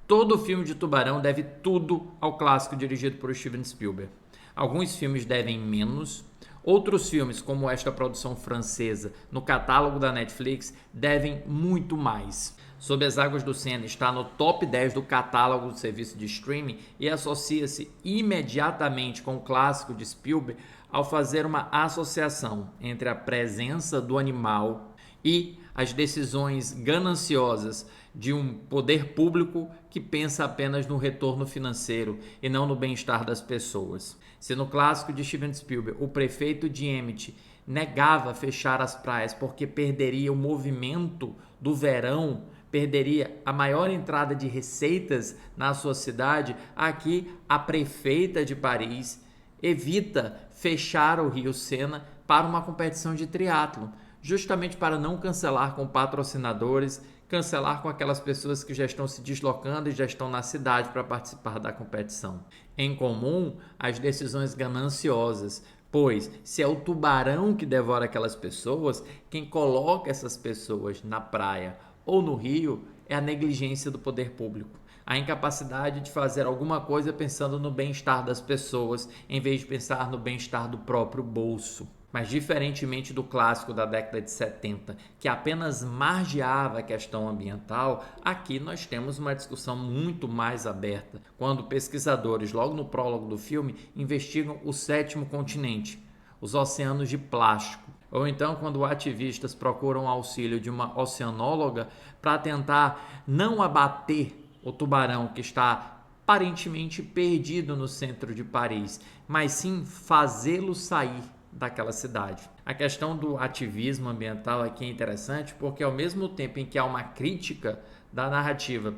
Todo filme de tubarão deve tudo ao clássico dirigido por Steven Spielberg. Alguns filmes devem menos, outros filmes, como esta produção francesa no catálogo da Netflix, devem muito mais. Sob as Águas do Sena está no top 10 do catálogo do serviço de streaming e associa-se imediatamente com o clássico de Spielberg ao fazer uma associação entre a presença do animal e as decisões gananciosas de um poder público que pensa apenas no retorno financeiro e não no bem-estar das pessoas. Se no clássico de Steven Spielberg o prefeito de Emmett negava fechar as praias porque perderia o movimento do verão, perderia a maior entrada de receitas na sua cidade, aqui a prefeita de Paris evita fechar o Rio Sena para uma competição de triatlo, justamente para não cancelar com patrocinadores, cancelar com aquelas pessoas que já estão se deslocando e já estão na cidade para participar da competição. Em comum, as decisões gananciosas, pois se é o tubarão que devora aquelas pessoas, quem coloca essas pessoas na praia ou no rio é a negligência do poder público. A incapacidade de fazer alguma coisa pensando no bem-estar das pessoas, em vez de pensar no bem-estar do próprio bolso. Mas diferentemente do clássico da década de 70, que apenas margeava a questão ambiental, aqui nós temos uma discussão muito mais aberta, quando pesquisadores, logo no prólogo do filme, investigam o sétimo continente, os oceanos de plástico. Ou então quando ativistas procuram o auxílio de uma oceanóloga para tentar não abater o tubarão que está aparentemente perdido no centro de Paris, mas sim fazê-lo sair daquela cidade. A questão do ativismo ambiental aqui é interessante porque ao mesmo tempo em que há uma crítica da narrativa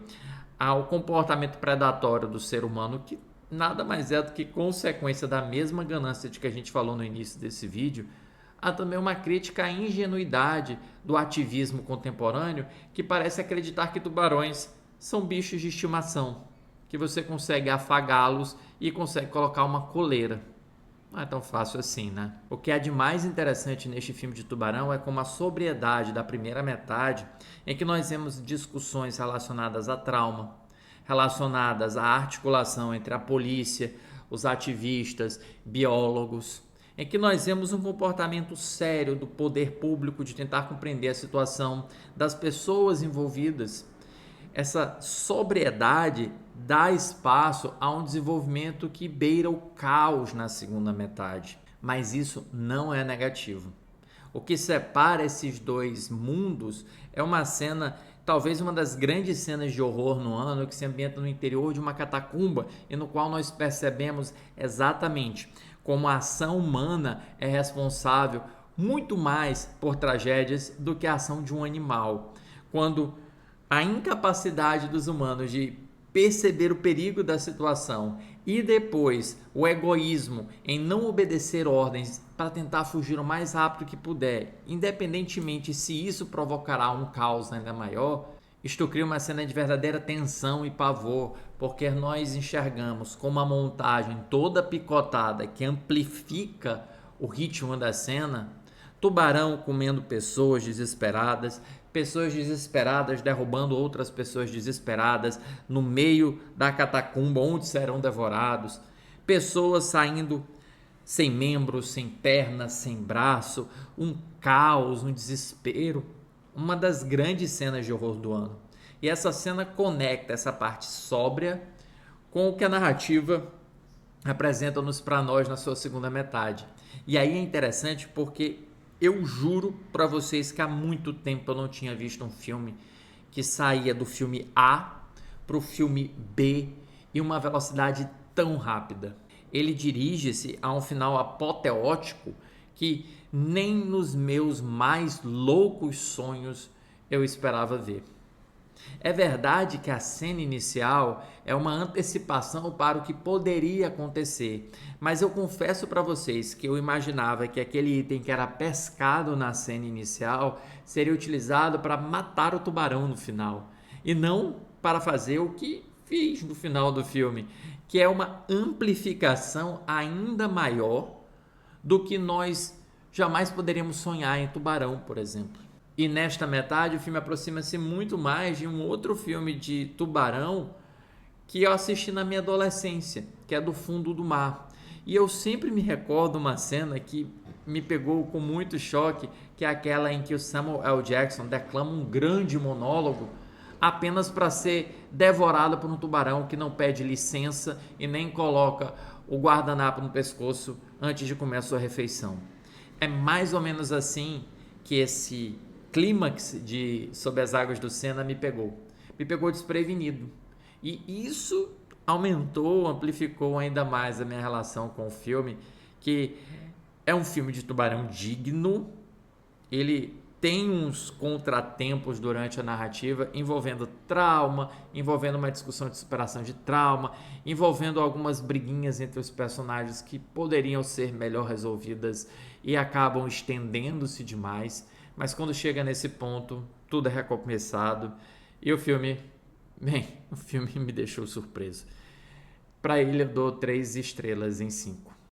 ao comportamento predatório do ser humano, que nada mais é do que consequência da mesma ganância de que a gente falou no início desse vídeo, há também uma crítica à ingenuidade do ativismo contemporâneo que parece acreditar que tubarões são bichos de estimação, que você consegue afagá-los e consegue colocar uma coleira. Não é tão fácil assim, né? O que é de mais interessante neste filme de Tubarão é como a sobriedade da primeira metade, em que nós vemos discussões relacionadas a trauma, relacionadas à articulação entre a polícia, os ativistas, biólogos, em que nós vemos um comportamento sério do poder público de tentar compreender a situação das pessoas envolvidas. Essa sobriedade dá espaço a um desenvolvimento que beira o caos na segunda metade, mas isso não é negativo. O que separa esses dois mundos é uma cena, talvez uma das grandes cenas de horror no ano, que se ambienta no interior de uma catacumba e no qual nós percebemos exatamente como a ação humana é responsável muito mais por tragédias do que a ação de um animal. Quando a incapacidade dos humanos de perceber o perigo da situação e depois o egoísmo em não obedecer ordens para tentar fugir o mais rápido que puder, independentemente se isso provocará um caos ainda maior, isto cria uma cena de verdadeira tensão e pavor, porque nós enxergamos com uma montagem toda picotada que amplifica o ritmo da cena, tubarão comendo pessoas desesperadas derrubando outras pessoas desesperadas no meio da catacumba onde serão devorados, pessoas saindo sem membros, sem pernas, sem braço, um caos, um desespero, uma das grandes cenas de horror do ano. E essa cena conecta essa parte sóbria com o que a narrativa apresenta-nos para nós na sua segunda metade. E aí é interessante porque eu juro para vocês que há muito tempo eu não tinha visto um filme que saía do filme A para o filme B em uma velocidade tão rápida. Ele dirige-se a um final apoteótico que nem nos meus mais loucos sonhos eu esperava ver. É verdade que a cena inicial é uma antecipação para o que poderia acontecer, mas eu confesso para vocês que eu imaginava que aquele item que era pescado na cena inicial seria utilizado para matar o tubarão no final, e não para fazer o que fiz no final do filme, que é uma amplificação ainda maior do que nós jamais poderíamos sonhar em Tubarão, por exemplo. E nesta metade o filme aproxima-se muito mais de um outro filme de tubarão que eu assisti na minha adolescência, que é Do Fundo do Mar. E eu sempre me recordo uma cena que me pegou com muito choque, que é aquela em que o Samuel L. Jackson declama um grande monólogo apenas para ser devorado por um tubarão que não pede licença e nem coloca o guardanapo no pescoço antes de comer a sua refeição. É mais ou menos assim que esse clímax de Sob as Águas do Sena me pegou. Me pegou desprevenido. E isso aumentou, amplificou ainda mais a minha relação com o filme, que é um filme de tubarão digno. Ele tem uns contratempos durante a narrativa, envolvendo trauma, envolvendo uma discussão de superação de trauma, envolvendo algumas briguinhas entre os personagens que poderiam ser melhor resolvidas e acabam estendendo-se demais. Mas quando chega nesse ponto, tudo é recomeçado e o filme me deixou surpreso. Para ele eu dou 3 estrelas em 5.